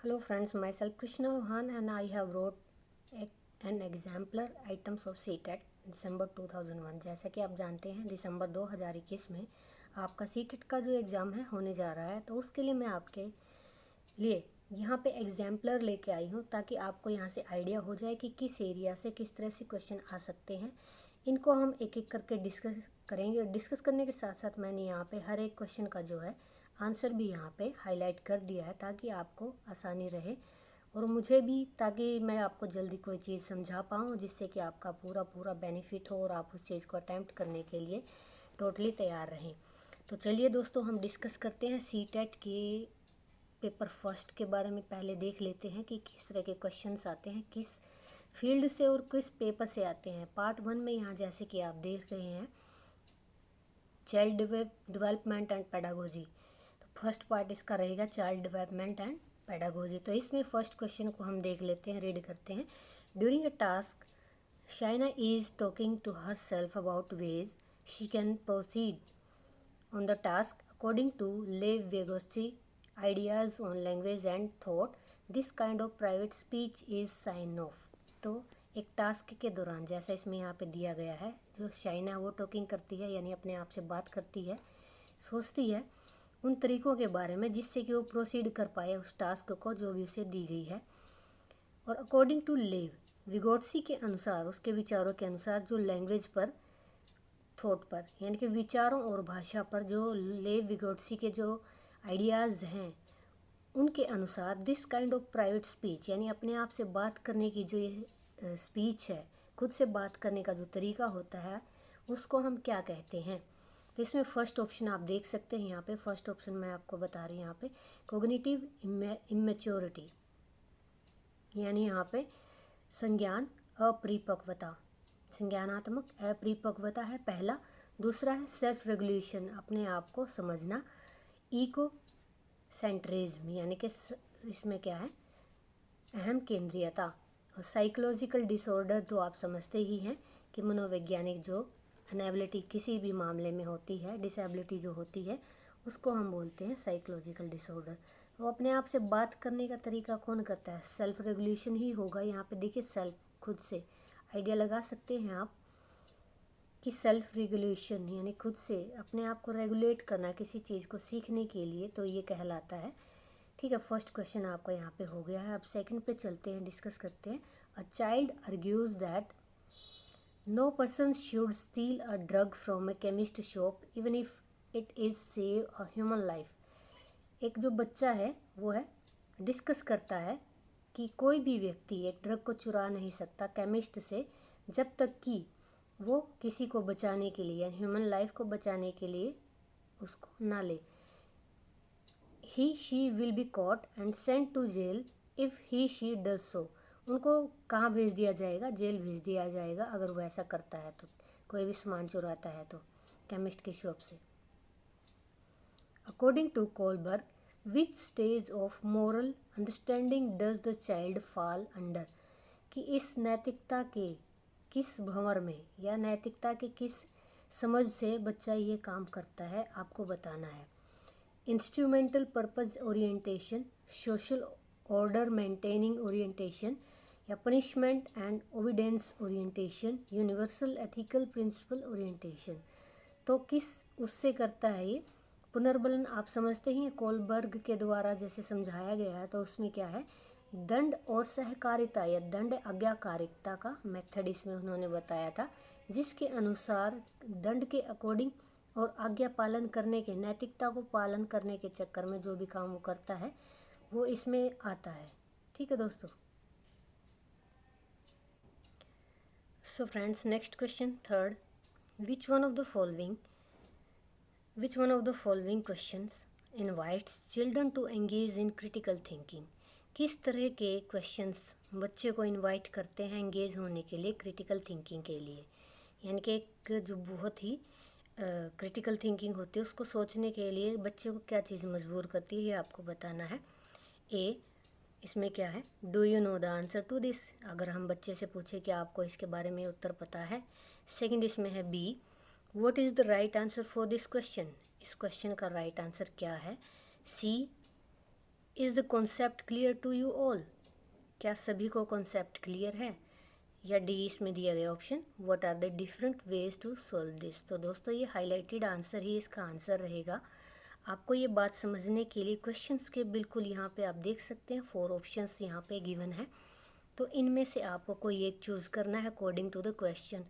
Hello friends, myself Krishna Rohan and I have wrote an exemplar items of CTET दिसंबर 2001। जैसा कि आप जानते हैं दिसंबर 2021 में आपका CTET का जो एग्ज़ाम है होने जा रहा है, तो उसके लिए मैं आपके लिए यहाँ पे एग्जाम्पलर लेके आई हूँ ताकि आपको यहाँ से आइडिया हो जाए कि किस एरिया से किस तरह से क्वेश्चन आ सकते हैं। इनको हम एक एक करके डिस्कस करेंगे और डिस्कस करने के साथ साथ मैंने यहाँ पे हर एक क्वेश्चन का जो है आंसर भी यहाँ पे हाईलाइट कर दिया है ताकि आपको आसानी रहे और मुझे भी, ताकि मैं आपको जल्दी कोई चीज़ समझा पाऊँ जिससे कि आपका पूरा बेनिफिट हो और आप उस चीज़ को अटैम्प्ट करने के लिए टोटली तैयार रहें। तो चलिए दोस्तों, हम डिस्कस करते हैं CTET के पेपर फर्स्ट के बारे में। पहले देख लेते हैं कि किस तरह के क्वेश्चंस आते हैं, किस फील्ड से और किस पेपर से आते हैं। पार्ट 1 में यहाँ जैसे कि आप देख रहे हैं चाइल्ड डेवलपमेंट एंड पेडागोजी, तो फर्स्ट पार्ट इसका रहेगा चाइल्ड डेवलपमेंट एंड पेडागोजी। तो इसमें फर्स्ट क्वेश्चन को हम देख लेते हैं, रीड करते हैं। During a task Shaina is talking to herself about ways she can proceed on the task according to Lev Vygotsky ideas on language and thought. This kind of private speech is sign off। तो एक task के दौरान, जैसा इसमें यहाँ पे दिया गया है, जो शाइना वो टॉकिंग करती है यानी अपने आप से बात करती है, सोचती है उन तरीक़ों के बारे में जिससे कि वो प्रोसीड कर पाए उस टास्क को जो भी उसे दी गई है। और अकॉर्डिंग टू लेव विगोट्सी के अनुसार, उसके विचारों के अनुसार, जो लैंग्वेज पर, थॉट पर यानी कि विचारों और भाषा पर जो लेव विगोट्सी के जो आइडियाज़ हैं उनके अनुसार this kind of private speech यानी अपने आप से बात करने की जो ये स्पीच है, खुद से बात करने का जो तरीका होता है, उसको हम क्या कहते हैं। तो इसमें फर्स्ट ऑप्शन आप देख सकते हैं, यहाँ पे फर्स्ट ऑप्शन मैं आपको बता रही हूँ यहाँ पे कोग्निटिव इमेच्योरिटी यानी यहाँ पे संज्ञान अपरिपक्वता, संज्ञानात्मक अपरिपक्वता है पहला। दूसरा है सेल्फ रेगुलेशन, अपने आप को समझना। इको सेंट्रिज्म यानी कि इसमें क्या है, अहम केंद्रीयता। और साइकोलॉजिकल डिसऑर्डर तो आप समझते ही हैं कि मनोवैज्ञानिक जो अनएबिलिटी किसी भी मामले में होती है, डिसेबिलिटी जो होती है, उसको हम बोलते हैं साइकोलॉजिकल डिसऑर्डर। तो अपने आप से बात करने का तरीका कौन करता है, सेल्फ रेगुलेशन ही होगा। यहाँ पे देखिए सेल्फ, खुद से आइडिया लगा सकते हैं आप कि सेल्फ रेगुलेशन यानी खुद से अपने आप को रेगुलेट करना किसी चीज़ को सीखने के लिए, तो ये कहलाता है। ठीक है, फर्स्ट क्वेश्चन आपका यहाँ पे हो गया है। अब सेकंड पे चलते हैं, डिस्कस करते हैं। A child argues that no person should steal a drug from a chemist shop even if it is save a human life. एक जो बच्चा है वो है डिस्कस करता है कि कोई भी व्यक्ति एक ड्रग को चुरा नहीं सकता केमिस्ट से जब तक कि वो किसी को बचाने के लिए, ह्यूमन लाइफ को बचाने के लिए उसको ना ले। He she will be caught and sent to jail if he she does so. उनको कहाँ भेज दिया जाएगा, जेल भेज दिया जाएगा अगर वो ऐसा करता है, तो कोई भी सामान चुराता है तो केमिस्ट की शॉप से। According to Kohlberg, which stage of moral understanding does the child fall under, कि इस नैतिकता के किस भंवर में या नैतिकता के किस समझ से बच्चा ये काम करता है, आपको बताना है। Instrumental purpose orientation, social order maintaining orientation, या punishment and obedience orientation, universal ethical principle orientation. तो किस उससे करता है ये पुनर्बलन, आप समझते ही हैं कोलबर्ग के द्वारा जैसे समझाया गया है, तो उसमें क्या है, दंड और सहकारिता या दंड आज्ञाकारिता का मेथड इसमें उन्होंने बताया था, जिसके अनुसार दंड के अकॉर्डिंग और आज्ञा पालन करने के, नैतिकता को पालन करने के चक्कर में जो भी काम वो करता है वो इसमें आता है। ठीक है दोस्तों। So friends, next question third, which one of the following questions invites children to engage in critical thinking. किस तरह के क्वेश्चंस बच्चे को इनवाइट करते हैं एंगेज होने के लिए क्रिटिकल थिंकिंग के लिए, यानी कि एक जो बहुत ही क्रिटिकल थिंकिंग होती है उसको सोचने के लिए बच्चे को क्या चीज़ मजबूर करती है, ये आपको बताना है। ए, इसमें क्या है, do you know the answer to this, अगर हम बच्चे से पूछे कि आपको इसके बारे में उत्तर पता है। सेकंड इसमें है B, what is the right answer for this question, इस क्वेश्चन का राइट आंसर क्या है। C, is the concept clear to you all? क्या सभी को कॉन्सेप्ट क्लियर है? या डी इसमें दिया गया option, what are the different ways to solve this. तो दोस्तों ये हाईलाइटेड आंसर ही इसका आंसर रहेगा। आपको ये बात समझने के लिए क्वेश्चंस के बिल्कुल यहाँ पे आप देख सकते हैं 4 ऑप्शंस यहाँ पे गिवन है, तो इनमें से आपको कोई एक चूज़ करना है according to the question.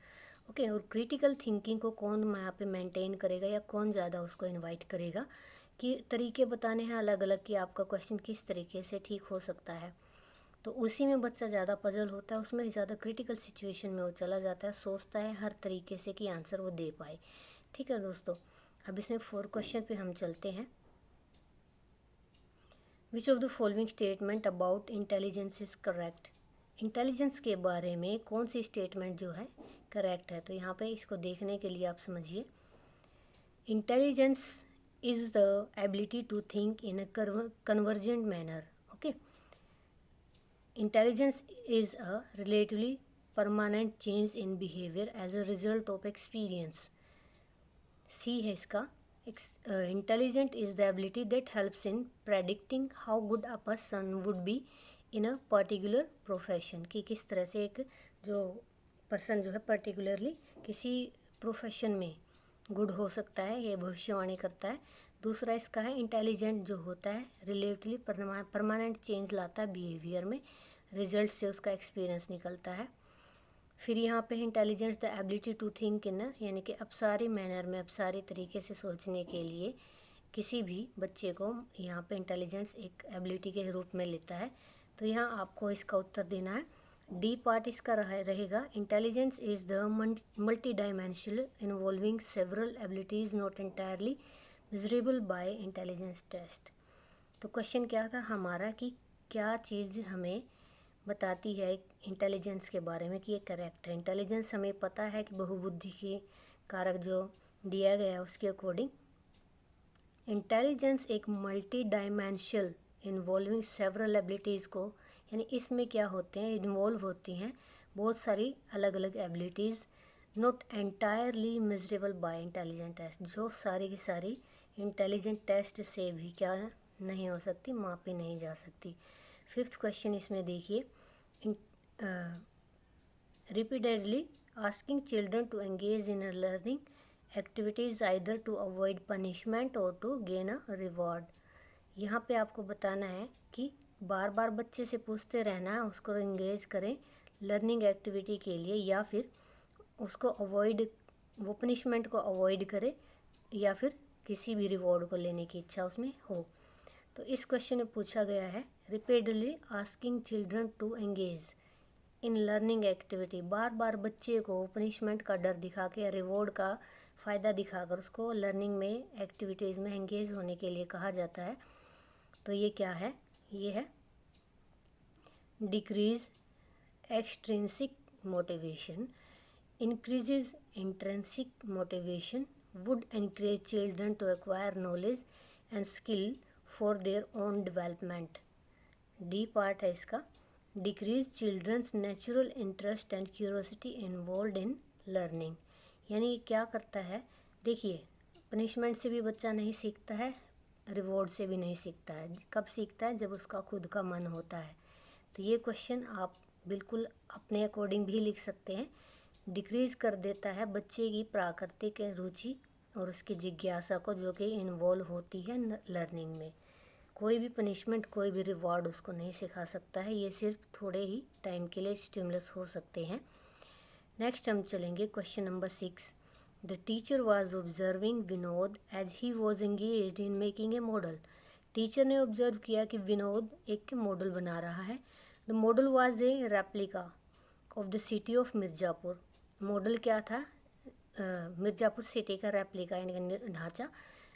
Okay, और क्रिटिकल थिंकिंग को कौन यहाँ पे मेंटेन करेगा या कौन ज़्यादा उसको इनवाइट करेगा, कि तरीके बताने हैं अलग अलग कि आपका क्वेश्चन किस तरीके से ठीक हो सकता है। तो उसी में बच्चा ज़्यादा पजल होता है, उसमें ज़्यादा क्रिटिकल सिचुएशन में वो चला जाता है, सोचता है हर तरीके से कि आंसर वो दे पाए। ठीक है दोस्तों, अब इसमें 4 क्वेश्चन पे हम चलते हैं। विच of the following statement about intelligence is correct? Intelligence के बारे में कौन सी स्टेटमेंट जो है करेक्ट है? तो यहाँ पे इसको देखने के लिए आप समझिए, intelligence is the ability to think in a convergent manner. Okay, intelligence is a relatively permanent change in behaviour as a result of experience. C है इसका, intelligent is the ability that helps in predicting how good a person would be in a particular profession, कि किस तरह से एक जो person जो है पर्टिकुलरली किसी प्रोफेशन में गुड हो सकता है, ये भविष्यवाणी करता है। दूसरा इसका है, इंटेलिजेंट जो होता है रिलेटिवली परमानेंट चेंज लाता है बिहेवियर में, रिजल्ट से उसका एक्सपीरियंस निकलता है। फिर यहाँ पे intelligence the ability to think in, यानी कि अपसारी मैनर में, अपसारी तरीके से सोचने के लिए किसी भी बच्चे को यहाँ पे इंटेलिजेंस एक एबिलिटी के रूप में लेता है। तो यहाँ आपको इसका उत्तर देना है। डी पार्ट इसका रहेगा, intelligence is the multi dimensional involving several abilities not entirely measurable by intelligence test. तो क्वेश्चन क्या था हमारा कि क्या चीज़ हमें बताती है इंटेलिजेंस के बारे में कि ये करेक्ट है। इंटेलिजेंस हमें पता है कि बहुबुद्धि के कारक जो दिया गया है उसके अकॉर्डिंग इंटेलिजेंस एक multi dimensional involving several abilities को, यानी इसमें क्या होते हैं, इन्वॉल्व होती हैं बहुत सारी अलग अलग abilities, not entirely measurable by intelligent test, जो सारी की सारी इंटेलिजेंट टेस्ट से भी क्या नहीं हो सकती, मापी नहीं जा सकती। 5th क्वेश्चन इसमें देखिए, repeatedly asking children to engage in a learning activities either to avoid punishment or to gain a reward। यहाँ पे आपको बताना है कि बार बार बच्चे से पूछते रहना है, उसको एंगेज करें लर्निंग एक्टिविटी के लिए, या फिर उसको अवॉइड, वो पनिशमेंट को अवॉइड करे, या फिर किसी भी रिवॉर्ड को लेने की इच्छा उसमें हो। तो इस क्वेश्चन में पूछा गया है, repeatedly asking children to engage in learning activity, बार बार बच्चे को पनिशमेंट का डर दिखा के या रिवॉर्ड का फ़ायदा दिखाकर उसको लर्निंग में एक्टिविटीज़ में एंगेज होने के लिए कहा जाता है। तो ये क्या है, ये है decrease extrinsic motivation, increases intrinsic motivation, would encourage children to acquire knowledge and skill for their own development. D part है इसका, decrease children's natural interest and curiosity involve in learning, यानी क्या करता है, देखिए पनिशमेंट से भी बच्चा नहीं सीखता है, रिवॉर्ड से भी नहीं सीखता है, कब सीखता है, जब उसका खुद का मन होता है। तो ये क्वेश्चन आप बिल्कुल अपने अकॉर्डिंग भी लिख सकते हैं, डिक्रीज़ कर देता है बच्चे की प्राकृतिक रुचि और उसकी जिज्ञासा को, जो कि इन्वॉल्व होती है लर्निंग में। कोई भी पनिशमेंट, कोई भी रिवॉर्ड उसको नहीं सिखा सकता है, ये सिर्फ थोड़े ही टाइम के लिए स्टिमुलस हो सकते हैं। नेक्स्ट हम चलेंगे question number 6। The teacher was observing Vinod as he was engaged in making a model. Teacher ने ऑब्जर्व किया कि विनोद एक मॉडल बना रहा है। The model was a replica of the city of Mirzapur. Model क्या था, मिर्ज़ापुर सिटी का रेप्लिका यानी ढांचा।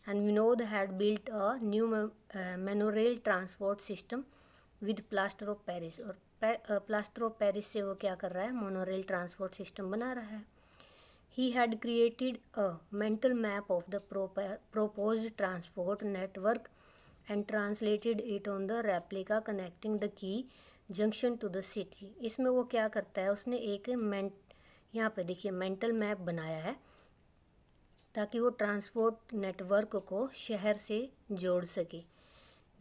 And Vinod had built a new monorail transport system with plaster of Paris, और plaster of Paris से वो क्या कर रहा है, मोनोरेल ट्रांसपोर्ट सिस्टम बना रहा है। He had created a mental map of the proposed transport network and translated it on the replica connecting the key junction to the city। इसमें वो क्या करता है, उसने एक यहाँ पे देखिए मेंटल मैप बनाया है ताकि वो ट्रांसपोर्ट नेटवर्क को शहर से जोड़ सके।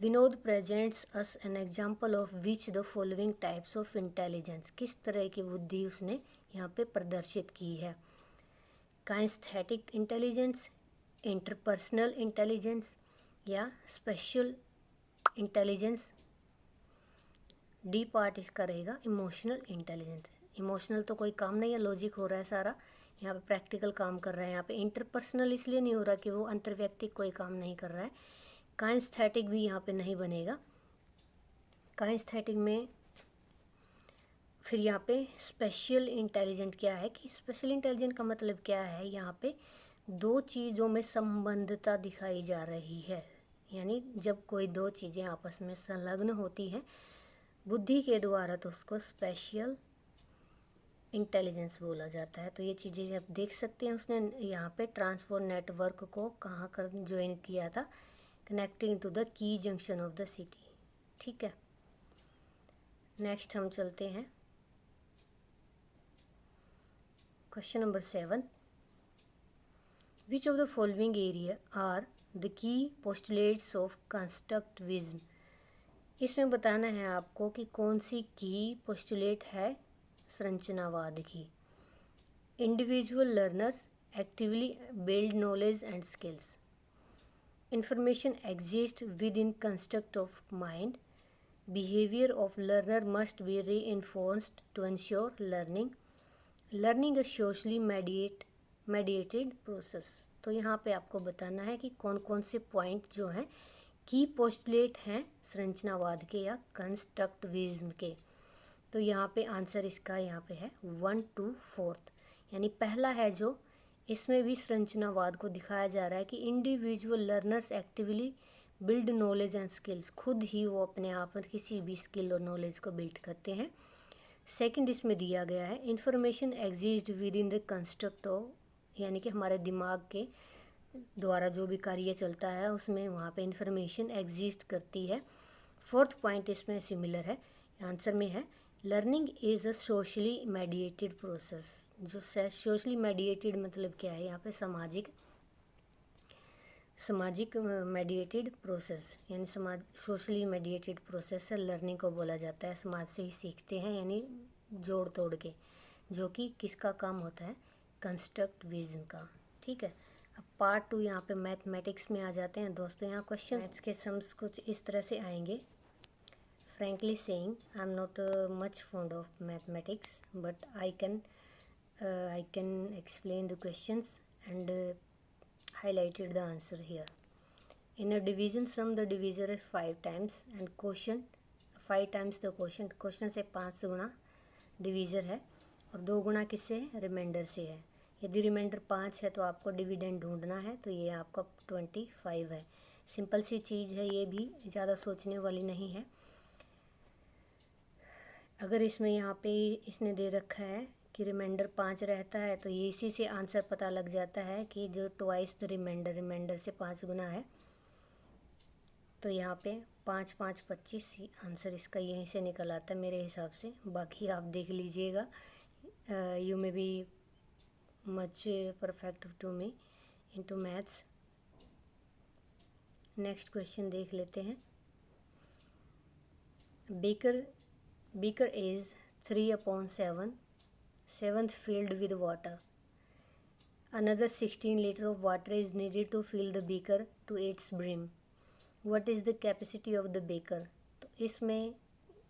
Vinod presents us an example of which the following types of intelligence, किस तरह की बुद्धि उसने यहाँ पे प्रदर्शित की है। काइंस्थेटिक इंटेलिजेंस, इंटरपर्सनल इंटेलिजेंस या स्पेशल इंटेलिजेंस। डी पार्ट इसका रहेगा इमोशनल इंटेलिजेंस। इमोशनल तो कोई काम नहीं है, लॉजिक हो रहा है सारा, यहाँ पे प्रैक्टिकल काम कर रहा है। यहाँ पे इंटरपर्सनल इसलिए नहीं हो रहा कि वो अंतर्व्यक्तिक कोई काम नहीं कर रहा है। काइंस्थेटिक भी यहाँ पे नहीं बनेगा। काइंस्थेटिक में फिर यहाँ पे स्पेशल इंटेलिजेंट क्या है कि स्पेशल इंटेलिजेंट का मतलब क्या है, यहाँ पे दो चीज़ों में संबंधता दिखाई जा रही है। यानी जब कोई दो चीज़ें आपस में संलग्न होती हैं बुद्धि के द्वारा तो उसको स्पेशल इंटेलिजेंस बोला जाता है। तो ये चीज़ें आप देख सकते हैं, उसने यहाँ पे ट्रांसपोर्ट नेटवर्क को कहाँ कर ज्वाइन किया था, connecting to the key junction of the city. ठीक है, नेक्स्ट हम चलते हैं question number 7। Which of the following area are the key postulates of constructivism. इसमें बताना है आपको कि कौन सी की पोस्टुलेट है संरचनावाद की। Individual learners actively build knowledge and skills. Information exist within construct of mind. Behaviour of learner must be reinforced to ensure learning. Learning a socially mediated process. तो यहाँ पे आपको बताना है कि कौन कौन से पॉइंट जो हैं की पोस्टुलेट हैं संरचनावाद के या कंस्ट्रक्टिविज्म के। तो यहाँ पे आंसर इसका यहाँ पे है 1 to 4। यानी पहला है जो इसमें भी संरचनावाद को दिखाया जा रहा है कि individual learners actively build knowledge and skills, खुद ही वो अपने आप में किसी भी स्किल और नॉलेज को बिल्ड करते हैं। सेकंड इसमें दिया गया है information exist with in the construct of, यानी कि हमारे दिमाग के द्वारा जो भी कार्य चलता है उसमें वहाँ पे इंफॉर्मेशन एग्जिस्ट करती है। फोर्थ पॉइंट इसमें सिमिलर है, आंसर में है learning is a socially mediated process. जो सोशली मेडिएटेड मतलब क्या है, यहाँ पे सामाजिक मेडिएटेड प्रोसेस, यानी सोशली मेडिएटेड प्रोसेस से लर्निंग को बोला जाता है। समाज से ही सीखते हैं, यानी जोड़ तोड़ के, जो कि किसका काम होता है, कंस्ट्रक्टिविज्म का। ठीक है, अब पार्ट 2 यहाँ पे मैथमेटिक्स में आ जाते हैं दोस्तों। यहाँ क्वेश्चन मैथ्स के सम्स कुछ इस तरह से आएंगे। Frankly saying I am not much fond of mathematics but I can explain the questions and highlighted the answer here. In a division sum the divisor is 5 times and quotient 5 times the quotient। Question से 5 गुना divisor है और 2 गुना किससे है, reminder से है। यदि reminder 5 है तो आपको डिविडेंड ढूंढना है, तो ये आपका 25 है। सिंपल सी चीज़ है, ये भी ज़्यादा सोचने वाली नहीं है। अगर इसमें यहाँ पे इसने दे रखा है कि रिमाइंडर 5 रहता है तो ये इसी से आंसर पता लग जाता है कि जो ट्वाइस द रिमाइंडर से 5 गुना है। तो यहाँ पे 5 5 25 आंसर इसका यहीं से निकल आता है मेरे हिसाब से। बाकी आप देख लीजिएगा, you may be much perfect to me into maths. Next question देख लेते हैं। Beaker is 3/7, seventh filled with water. Another 16 liters of water is needed to fill the beaker to its brim. What is the capacity of the beaker? तो इसमें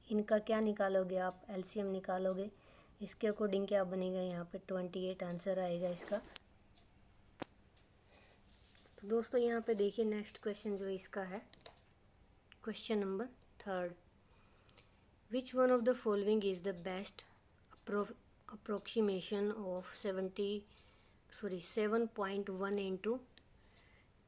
इनका क्या निकालोगे आप, LCM निकालोगे। इसके अकॉर्डिंग क्या बनेगा, यहाँ पे 28 आंसर आएगा इसका। तो दोस्तों यहाँ पे देखिए नेक्स्ट क्वेश्चन जो इसका है, question number 3। Which one of the following is the best approximation of 7.1 into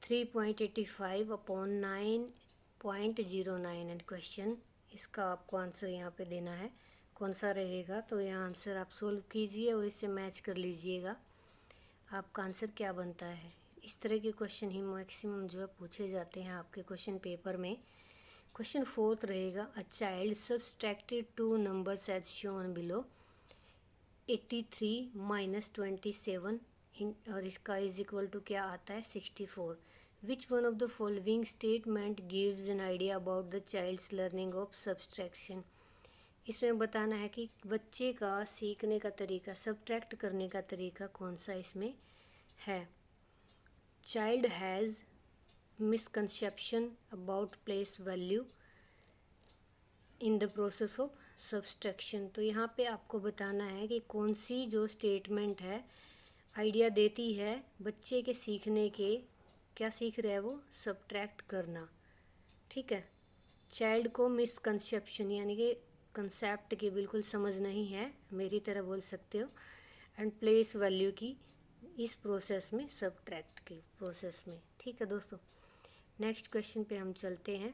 3.85 upon 9.09 and question इसका आपको आंसर यहाँ पे देना है कौन सा रहेगा। तो यहाँ आंसर आप सोल्व कीजिए और इससे मैच कर लीजिएगा आपका आंसर क्या बनता है। इस तरह के क्वेश्चन ही मैक्सिमम जो है पूछे जाते हैं आपके क्वेश्चन पेपर में। क्वेश्चन 4 रहेगा, a child subtracted 2 numbers as shown below 83 - 27 और इसका इज इक्वल टू क्या आता है 64। Which one of the following statement gives an idea about the child's learning of subtraction. इसमें बताना है कि बच्चे का सीखने का तरीका, सब्ट्रैक्ट करने का तरीका कौन सा इसमें है। Child has misconception about place value in the process of subtraction. तो यहाँ पे आपको बताना है कि कौन सी जो स्टेटमेंट है आइडिया देती है बच्चे के सीखने के, क्या सीख रहा है वो, सब्ट्रैक्ट करना। ठीक है, चाइल्ड को मिसकंसेप्शन यानी कि कंसेप्ट की बिल्कुल समझ नहीं है, मेरी तरह बोल सकते हो, एंड प्लेस वैल्यू की इस प्रोसेस में, सब्ट्रैक्ट की प्रोसेस में। ठीक है दोस्तों, नेक्स्ट क्वेश्चन पे हम चलते हैं।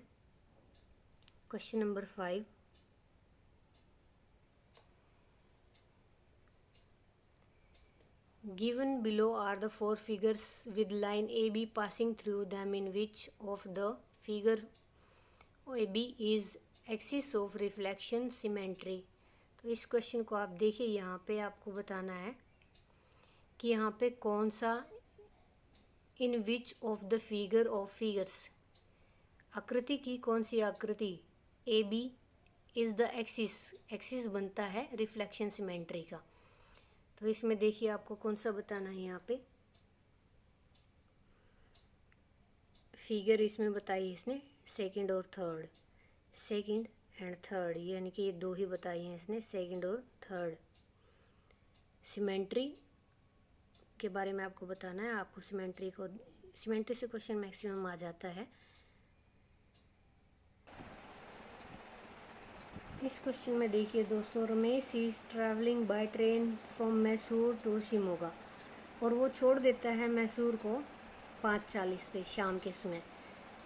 Question number 5, given below are the 4 figures with line AB passing through them, in which of the figure AB is axis of reflection symmetry। तो इस क्वेश्चन को आप देखिए, यहाँ पे आपको बताना है कि यहाँ पे कौन सा, in which of the figure of figures, आकृति की कौन सी आकृति A B is the axis, axis बनता है रिफ्लेक्शन सिमेट्री का। तो इसमें देखिए आपको कौन सा बताना है। यहाँ पे फिगर इसमें बताई है इसने सेकंड और थर्ड, सेकंड एंड थर्ड, यानी कि ये दो ही बताई हैं इसने, सेकंड और थर्ड। सिमेट्री के बारे में आपको बताना है, आपको सिमेट्री से क्वेश्चन मैक्सिमम आ जाता है। इस क्वेश्चन में देखिए दोस्तों, Ramesh is travelling by train from Mysore to Shimoga, और वो छोड़ देता है मैसूर को 5:40 पे शाम के समय,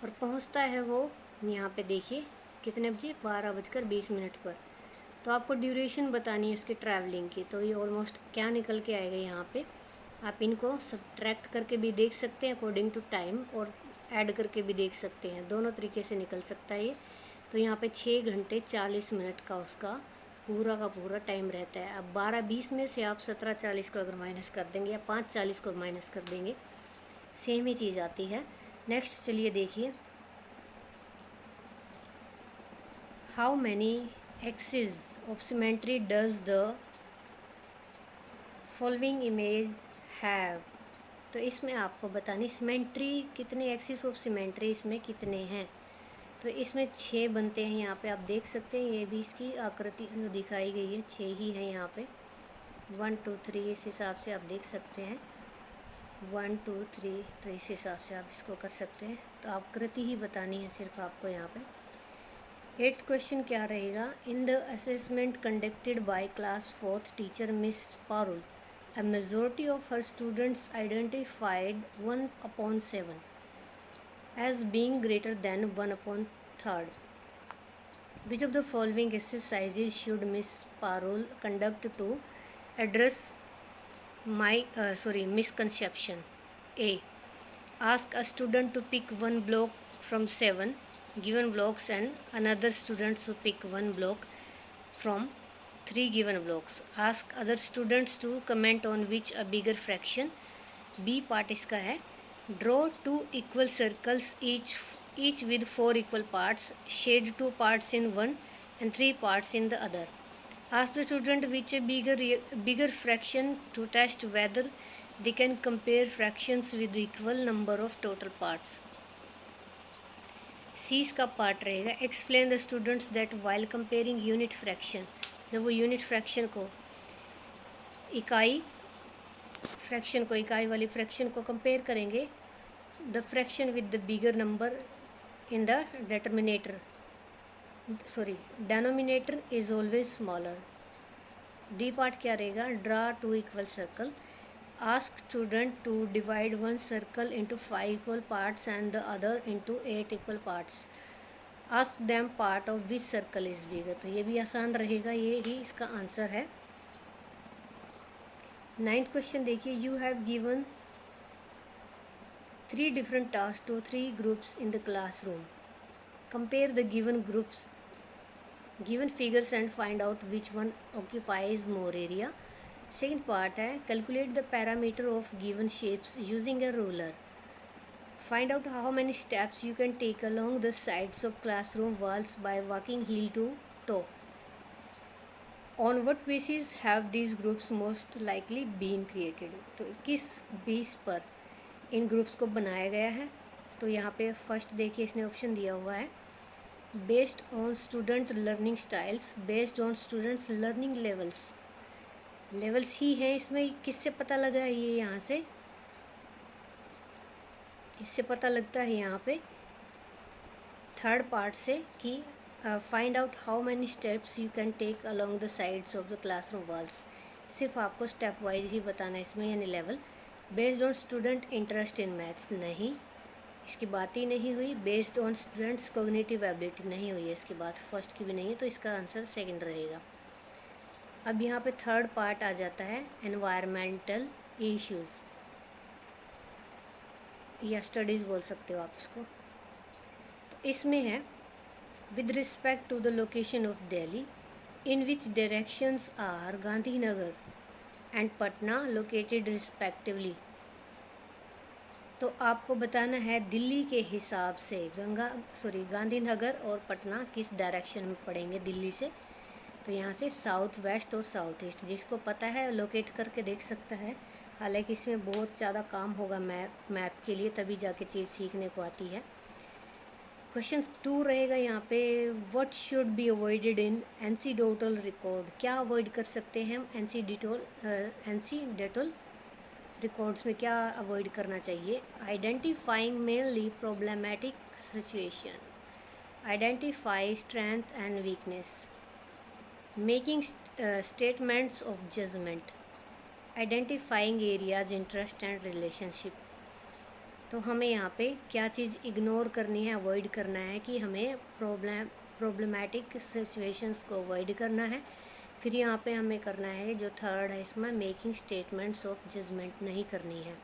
और पहुंचता है वो यहाँ पे देखिए कितने बजे, 12:20 पर। तो आपको ड्यूरेशन बतानी है उसकी ट्रैवलिंग की। तो ये ऑलमोस्ट क्या निकल के आएगा यहाँ पे, आप इनको सब्ट्रैक्ट करके भी देख सकते हैं अकॉर्डिंग टू टाइम, और ऐड करके भी देख सकते हैं, दोनों तरीके से निकल सकता है ये। तो यहाँ पे 6 घंटे 40 मिनट का उसका पूरा का पूरा टाइम रहता है। अब 12:20 में से आप 17:40 को अगर माइनस कर देंगे या 5:40 को माइनस कर देंगे, सेम ही चीज़ आती है। नेक्स्ट चलिए देखिए, how many axis of symmetry does the following image have. तो इसमें आपको बतानी सिमेट्री कितने, एक्सिस ऑफ सिमेट्री इसमें कितने हैं। तो इसमें 6 बनते हैं, यहाँ पे आप देख सकते हैं, ये भी इसकी आकृति जो दिखाई गई है 6 ही है यहाँ पे, 1 2 3 इस हिसाब से आप देख सकते हैं, 1 2 3, तो इस हिसाब से आप इसको कर सकते हैं। तो आकृति ही बतानी है सिर्फ आपको यहाँ पे। 8th क्वेश्चन क्या रहेगा, in the assessment conducted by class 4th teacher miss Parul, a majority of her students identified 1/7 as being greater than 1/3. Which of the following exercises should Miss Parul conduct to address misconception? A. Ask a student to pick one block from 7 given blocks and another student to pick one block from 3 given blocks. Ask other students to comment on which a bigger fraction. B part इसका है, draw 2 equal circles each with 4 equal parts. Shade 2 parts in one and 3 parts in the other. Ask the student which a bigger fraction to test whether they can compare fractions with equal number of total parts. C इसका part रहेगा, explain the students that while comparing unit fraction, जब वो unit fraction को इकाई वाली fraction को compare करेंगे, the fraction with the bigger number in the denominator is always smaller. D part क्या रहेगा, draw 2 equal circle, ask student to divide one circle into 5 equal parts and the other into 8 equal parts. Ask them part of which circle is bigger. तो ये भी आसान रहेगा, ये ही इसका answer है। 9th क्वेश्चन देखिए, you have given 3 different tasks to 3 groups in the classroom. Compare the given figures and find out which one occupies more area. Second part है, calculate the parameter of given shapes using a ruler. Find out how many steps you can take along the sides of classroom walls by walking heel to toe. On what basis have these groups most likely been created? तो किस base पर इन groups को बनाया गया है? तो यहाँ पे फर्स्ट देखिए इसने ऑप्शन दिया हुआ है based on student learning styles, based on students learning levels. Levels ही हैं इसमें, किससे पता लगा है ये यहाँ से? इससे पता लगता है यहाँ पे थर्ड पार्ट से कि find out how many steps you can take along the sides of the classroom walls. सिर्फ आपको स्टेप वाइज ही बताना है इसमें, यानी level. Based on student interest in maths, नहीं, इसकी बात ही नहीं हुई। Based on students cognitive ability, नहीं हुई है इसकी बात, फर्स्ट की भी नहीं है, तो इसका आंसर सेकंड रहेगा। अब यहाँ पे थर्ड पार्ट आ जाता है एनवायरमेंटल इश्यूज़ या स्टडीज़ बोल सकते हो आप इसको। तो इसमें है with respect to the location of Delhi in which directions are Gandhinagar and Patna located respectively. तो आपको बताना है दिल्ली के हिसाब से गांधीनगर और पटना किस डायरेक्शन में पड़ेंगे दिल्ली से। तो यहाँ से साउथ वेस्ट और साउथ ईस्ट, जिसको पता है लोकेट करके देख सकता है। हालांकि इसमें बहुत ज़्यादा काम होगा मैप के लिए, तभी जाके चीज़ सीखने को आती है। क्वेश्चन 2 रहेगा यहाँ पे what should be avoided in anecdotal record. क्या अवॉइड कर सकते हैं हम एनसीडेटल रिकॉर्ड्स में, क्या अवॉइड करना चाहिए? Identifying mainly problematic situation, identify strength and weakness, making statements of judgement, identifying areas interest and relationship. तो हमें यहाँ पे क्या चीज़ इग्नोर करनी है, अवॉइड करना है कि हमें प्रॉब्लमेटिक सिचुएशंस को अवॉइड करना है। फिर यहाँ पे हमें करना है जो थर्ड है इसमें मेकिंग स्टेटमेंट्स ऑफ जजमेंट नहीं करनी है।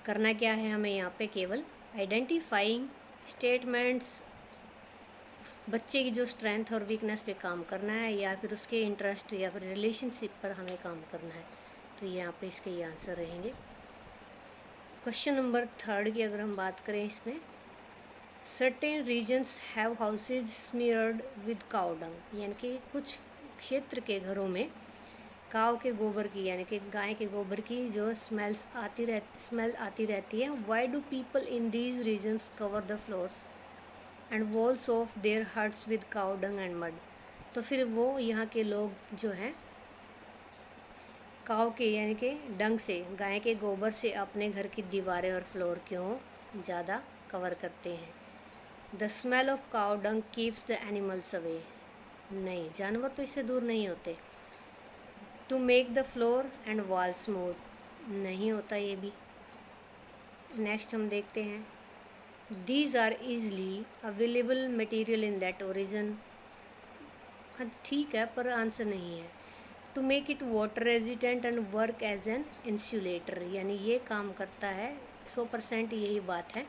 करना क्या है हमें यहाँ पे? केवल आइडेंटिफाइंग स्टेटमेंट्स, बच्चे की जो स्ट्रेंथ और वीकनेस पे काम करना है, या फिर उसके इंटरेस्ट या फिर रिलेशनशिप पर हमें काम करना है। तो यहाँ पे इसके ये आंसर रहेंगे। क्वेश्चन नंबर 3 की अगर हम बात करें, इसमें certain regions have houses smeared with cow dung, यानी कि कुछ क्षेत्र के घरों में काव के गोबर की, यानी कि गाय के गोबर की जो स्मेल आती रहती है। Why do people in these regions cover the floors and walls of their huts with cow dung and mud. तो फिर वो यहाँ के लोग जो हैं काव के यानी कि डंग से, गाय के गोबर से अपने घर की दीवारें और फ्लोर क्यों ज़्यादा कवर करते हैं? The smell of cow dung keeps the animals away, नहीं, जानवर तो इससे दूर नहीं होते। To make the floor and wall smooth, नहीं होता ये भी। नेक्स्ट हम देखते हैं these are easily available material in that origin. हाँ ठीक है, पर आंसर नहीं है। To make it water resistant and work as an insulator, यानी ये काम करता है 100%, यही बात है।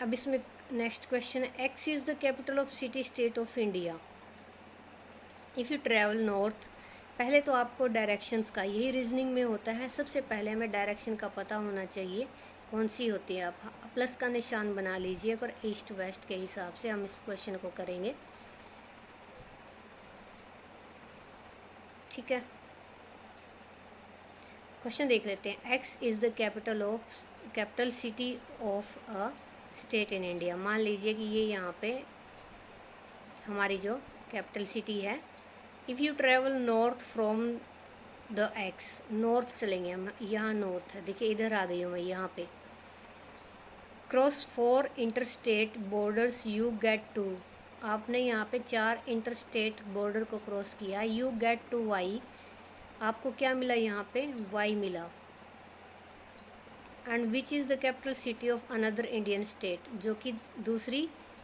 अब इसमें नेक्स्ट क्वेश्चन है x is the capital of city state of India. If you travel north, पहले तो आपको डायरेक्शंस का, यही रीजनिंग में होता है, सबसे पहले हमें डायरेक्शन का पता होना चाहिए कौन सी होती है। आप प्लस का निशान बना लीजिए अगर ईस्ट वेस्ट के हिसाब से हम इस क्वेश्चन को करेंगे, ठीक है। क्वेश्चन देख लेते हैं। X is the capital city of a state in India. मान लीजिए कि ये यहाँ पे हमारी जो कैपिटल सिटी है। If you travel north from the x, north चलेंगे हम, यहाँ नॉर्थ है, देखिए इधर आ गई हूँ मैं यहाँ पे। Cross 4 interstate borders you get to, आपने यहाँ पे 4 इंटरस्टेट बॉर्डर को क्रॉस किया, यू गेट टू वाई, आपको क्या मिला यहाँ पे? वाई मिला। And which is the capital city of another Indian state, जो कि दूसरी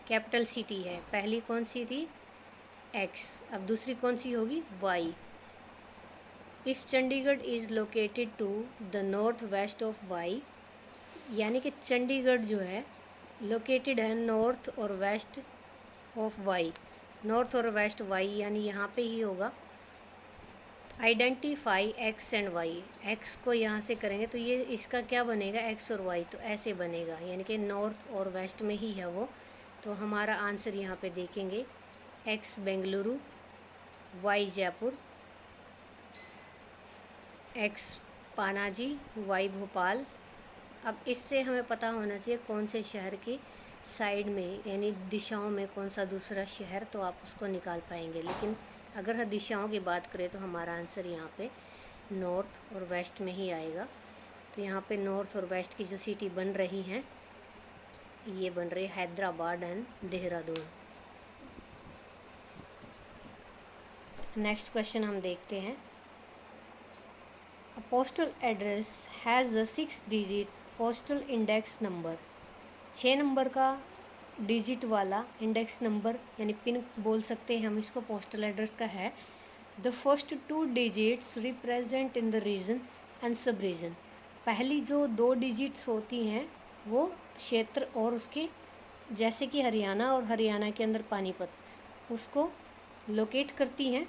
कैपिटल सिटी है। पहली कौन सी थी? एक्स, अब दूसरी कौन सी होगी? Y. If Chandigarh is located to the north west of Y, यानी कि चंडीगढ़ जो है लोकेटेड है नॉर्थ और वेस्ट ऑफ वाई, नॉर्थ और वेस्ट वाई, यानी यहाँ पे ही होगा। Identify X and Y, X को यहाँ से करेंगे तो ये इसका क्या बनेगा, एक्स और वाई, तो ऐसे बनेगा, यानी कि नॉर्थ और वेस्ट में ही है वो। तो हमारा आंसर यहाँ पे देखेंगे X Bengaluru, Y Jaipur, X Panaji, Y Bhopal. अब इससे हमें पता होना चाहिए कौन से शहर की साइड में यानी दिशाओं में कौन सा दूसरा शहर, तो आप उसको निकाल पाएंगे। लेकिन अगर हम दिशाओं की बात करें तो हमारा आंसर यहाँ पे नॉर्थ और वेस्ट में ही आएगा। तो यहाँ पे नॉर्थ और वेस्ट की जो सिटी बन रही हैं ये बन रही है Hyderabad and Dehradun. Next question हम देखते हैं। A postal address has a 6-digit postal index number। 6 नंबर का डिजिट वाला इंडेक्स नंबर यानी पिन बोल सकते हैं हम इसको, पोस्टल एड्रेस का है। The first 2 digits represent in the region and sub region. पहली जो 2 डिजिट्स होती हैं वो क्षेत्र और उसके, जैसे कि हरियाणा और हरियाणा के अंदर पानीपत, उसको लोकेट करती हैं।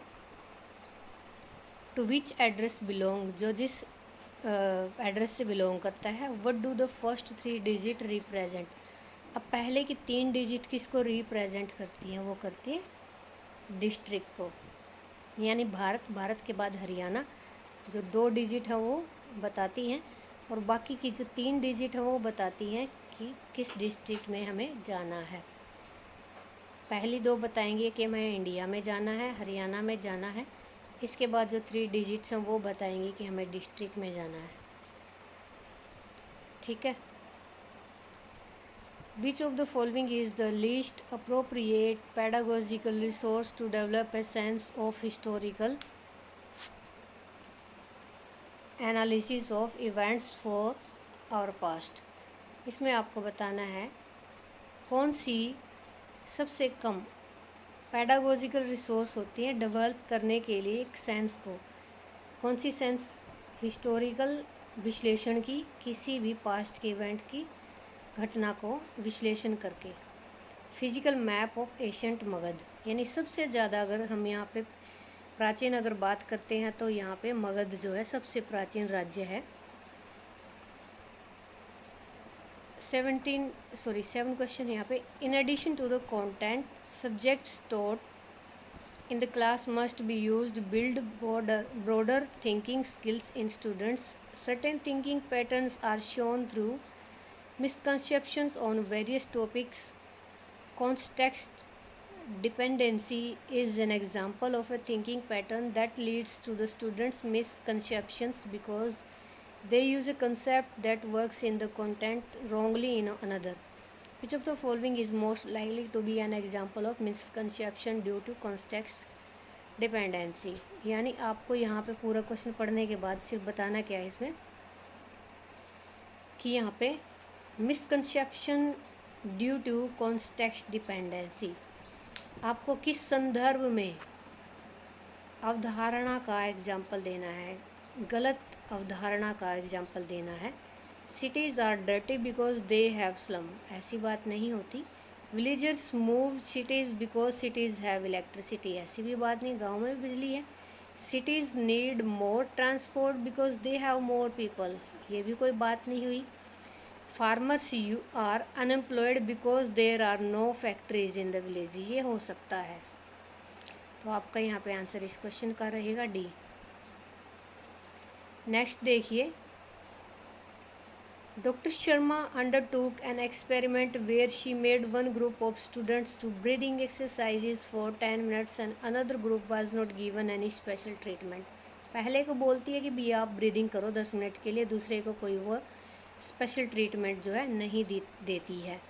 टू विच एड्रेस बिलोंग, जो जिस एड्रेस से बिलोंग करता है। What do the first 3 digit represent. अब पहले की 3 डिजिट किसको रिप्रेजेंट करती हैं, वो करती है डिस्ट्रिक्ट को, यानी भारत के बाद हरियाणा जो 2 डिजिट है वो बताती हैं, और बाकी की जो 3 डिजिट है वो बताती हैं कि किस डिस्ट्रिक्ट में हमें जाना है। पहली 2 बताएंगे कि हमें इंडिया में जाना है, हरियाणा में जाना है। इसके बाद जो 3 डिजिट्स हैं वो बताएंगे कि हमें डिस्ट्रिक्ट में जाना है। ठीक है। Which of the following is the least appropriate pedagogical resource to develop a sense of historical analysis of events for our past। इसमें आपको बताना है कौन सी सबसे कम पेडागोजिकल रिसोर्स होती है डेवलप करने के लिए एक सेंस को। कौन सी सेंस, हिस्टोरिकल विश्लेषण की, किसी भी पास्ट के इवेंट की घटना को विश्लेषण करके। Physical map of ancient Magadh, यानी सबसे ज़्यादा अगर हम यहाँ पे प्राचीन अगर बात करते हैं तो यहाँ पे मगध जो है सबसे प्राचीन राज्य है। 7 क्वेश्चन यहाँ पे। In addition to the content subjects taught in the class must be used build broader thinking skills in students। Certain thinking patterns are shown through misconceptions on various topics। Context dependency is an example of a thinking pattern that leads to the students' misconceptions because they use a concept that works in the content wrongly in another। Which of the following is most likely to be an example of misconception due to context dependency। यानी आपको यहाँ पे पूरा question पढ़ने के बाद सिर्फ बताना क्या है इसमें कि यहाँ पे misconception due to context dependency, आपको किस संदर्भ में अवधारणा का एग्जाम्पल देना है, गलत अवधारणा का एग्जाम्पल देना है। Cities are dirty because they have slum, ऐसी बात नहीं होती। Villagers move cities because cities have electricity, ऐसी भी बात नहीं, गाँव में भी बिजली है। Cities need more transport because they have more people, ये भी कोई बात नहीं हुई। Farmers you are unemployed because there are no factories in the village, ये हो सकता है। तो आपका यहाँ पे आंसर इस क्वेश्चन का रहेगा डी। नेक्स्ट देखिए। Doctor Sharma undertook an experiment where she made one group of students to breathing exercises for 10 minutes and another group was not given any special treatment. पहले को बोलती है कि भी आप ब्रीदिंग करो 10 मिनट के लिए, दूसरे को कोई वो स्पेशल ट्रीटमेंट जो है नहीं देती है।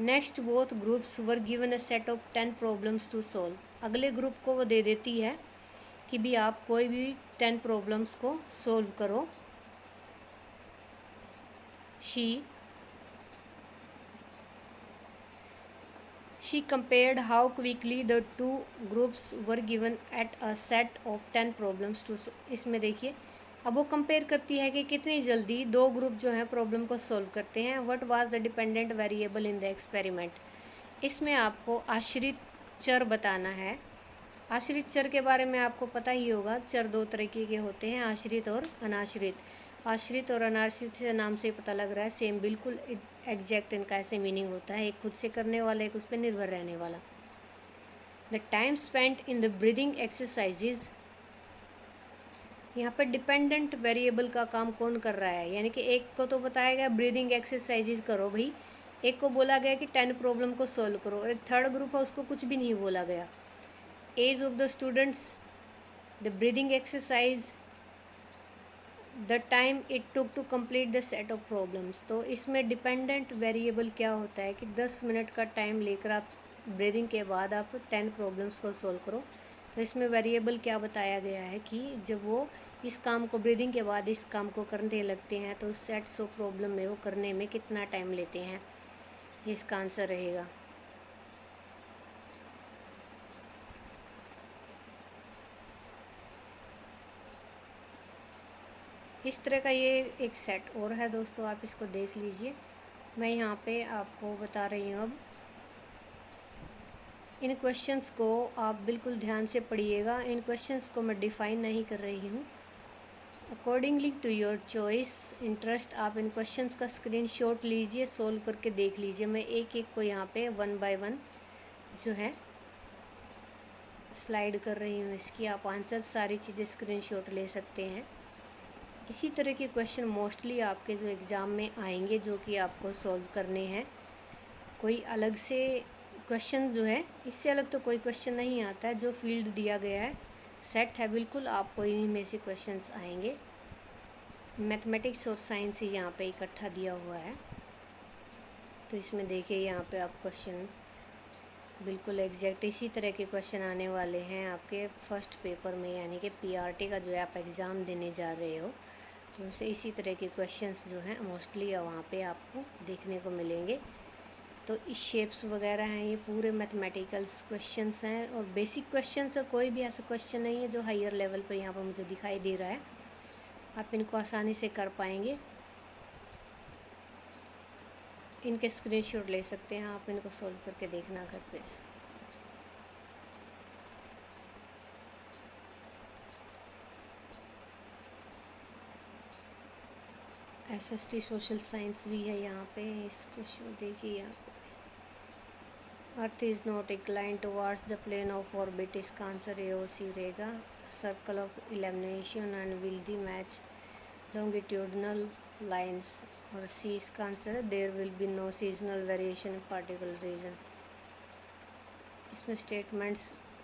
Next both groups were given a set of 10 problems to solve. अगले ग्रुप को वो दे देती है कि भी आप कोई भी 10 प्रॉब्लम्स को सॉल्व करो। She compared how quickly the two groups were given at a set of 10 problems to solve। इसमें देखिए अब वो कंपेयर करती है कि कितनी जल्दी 2 ग्रुप जो हैं प्रॉब्लम को सॉल्व करते हैं। What was the dependent variable in the experiment, इसमें आपको आश्रित चर बताना है आश्रित चर के बारे में आपको पता ही होगा, चर दो तरीके के होते हैं, आश्रित और अनाश्रित। आश्रित और अनाश्रित से नाम से पता लग रहा है सेम, बिल्कुल एग्जैक्ट इनका ऐसे मीनिंग होता है, एक खुद से करने वाला, एक उस पर निर्भर रहने वाला। The time spent in the breathing exercises, यहाँ पर डिपेंडेंट वेरिएबल का काम कौन कर रहा है, यानी कि एक को तो बताया गया ब्रीदिंग एक्सरसाइजेज करो भाई, एक को बोला गया कि 10 प्रॉब्लम को सॉल्व करो, और एक थर्ड ग्रुप है उसको कुछ भी नहीं बोला गया। Age of the students, the breathing exercise, the time it took to complete the set of problems. तो इसमें डिपेंडेंट वेरिएबल क्या होता है कि 10 मिनट का टाइम लेकर आप ब्रीदिंग के बाद आप 10 प्रॉब्लम्स को सॉल्व करो। तो इसमें वेरिएबल क्या बताया गया है कि जब वो इस काम को ब्रीदिंग के बाद इस काम को करने लगते हैं तो सेट्स ऑफ प्रॉब्लम में वो करने में कितना टाइम लेते हैं, इसका आंसर रहेगा। इस तरह का ये एक सेट और है दोस्तों, आप इसको देख लीजिए। मैं यहाँ पे आपको बता रही हूँ, अब इन क्वेश्चंस को आप बिल्कुल ध्यान से पढ़िएगा। इन क्वेश्चंस को मैं डिफ़ाइन नहीं कर रही हूँ, accordingly to your choice interest आप इन क्वेश्चंस का स्क्रीनशॉट लीजिए, सोल्व करके देख लीजिए। मैं एक एक को यहाँ पे 1 बाय 1 जो है स्लाइड कर रही हूँ, इसकी आप आंसर सारी चीज़ें स्क्रीनशॉट ले सकते हैं। इसी तरह के क्वेश्चन मोस्टली आपके जो एग्ज़ाम में आएंगे, जो कि आपको सॉल्व करने हैं। कोई अलग से क्वेश्चन जो है, इससे अलग तो कोई क्वेश्चन नहीं आता है, जो फील्ड दिया गया है सेट है बिल्कुल, आपको इन्हीं में से क्वेश्चंस आएंगे। मैथमेटिक्स और साइंस ही यहाँ पे इकट्ठा दिया हुआ है। तो इसमें देखिए यहाँ पे आप क्वेश्चन बिल्कुल एग्जैक्ट इसी तरह के क्वेश्चन आने वाले हैं आपके फर्स्ट पेपर में, यानी कि पीआरटी का जो है आप एग्ज़ाम देने जा रहे हो, तो उनसे इसी तरह के क्वेश्चंस जो हैं मोस्टली वहाँ पे आपको देखने को मिलेंगे। तो इस शेप्स वगैरह हैं, ये पूरे मैथमेटिकल्स क्वेश्चंस हैं और बेसिक क्वेश्चंस है, कोई भी ऐसा क्वेश्चन नहीं है जो हायर लेवल पर यहाँ पर मुझे दिखाई दे रहा है। आप इनको आसानी से कर पाएंगे, इनके स्क्रीनशॉट ले सकते हैं, आप इनको सॉल्व करके देखना घर पे। एसएसटी सोशल साइंस भी है यहाँ पे, इस क्वेश्चन देखिए यहाँ पे। Earth is not incline towards the plane of orbit, इसका आंसर ए और सी रहेगा। Circle of illumination and will the match longitudinal lines, और सी इसका आंसर है there will be no seasonal variation particular region. इसमें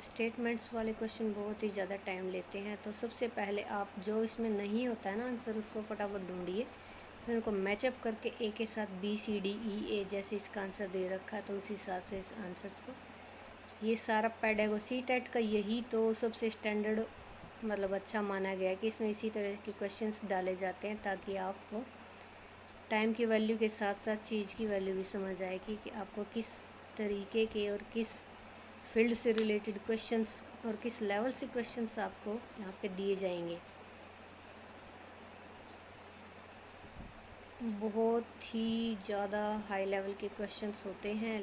statements वाले question बहुत ही ज़्यादा टाइम लेते हैं, तो सबसे पहले आप जो इसमें नहीं होता है ना आंसर, उसको फटाफट ढूंढिए, फिर उनको मैचअप करके ए के साथ बी सी डी ई ए जैसे इसका आंसर दे रखा है तो उस हिसाब से इस आंसर्स को, ये सारा पैडेगो सीटेट का यही तो सबसे स्टैंडर्ड मतलब अच्छा माना गया है कि इसमें इसी तरह के क्वेश्चंस डाले जाते हैं, ताकि आपको टाइम की वैल्यू के साथ साथ चीज़ की वैल्यू भी समझ आएगी कि आपको किस तरीके के और किस फील्ड से रिलेटेड क्वेश्चंस और किस लेवल से क्वेश्चंस आपको यहाँ पे दिए जाएंगे। बहुत ही ज़्यादा हाई लेवल के क्वेश्चंस होते हैं।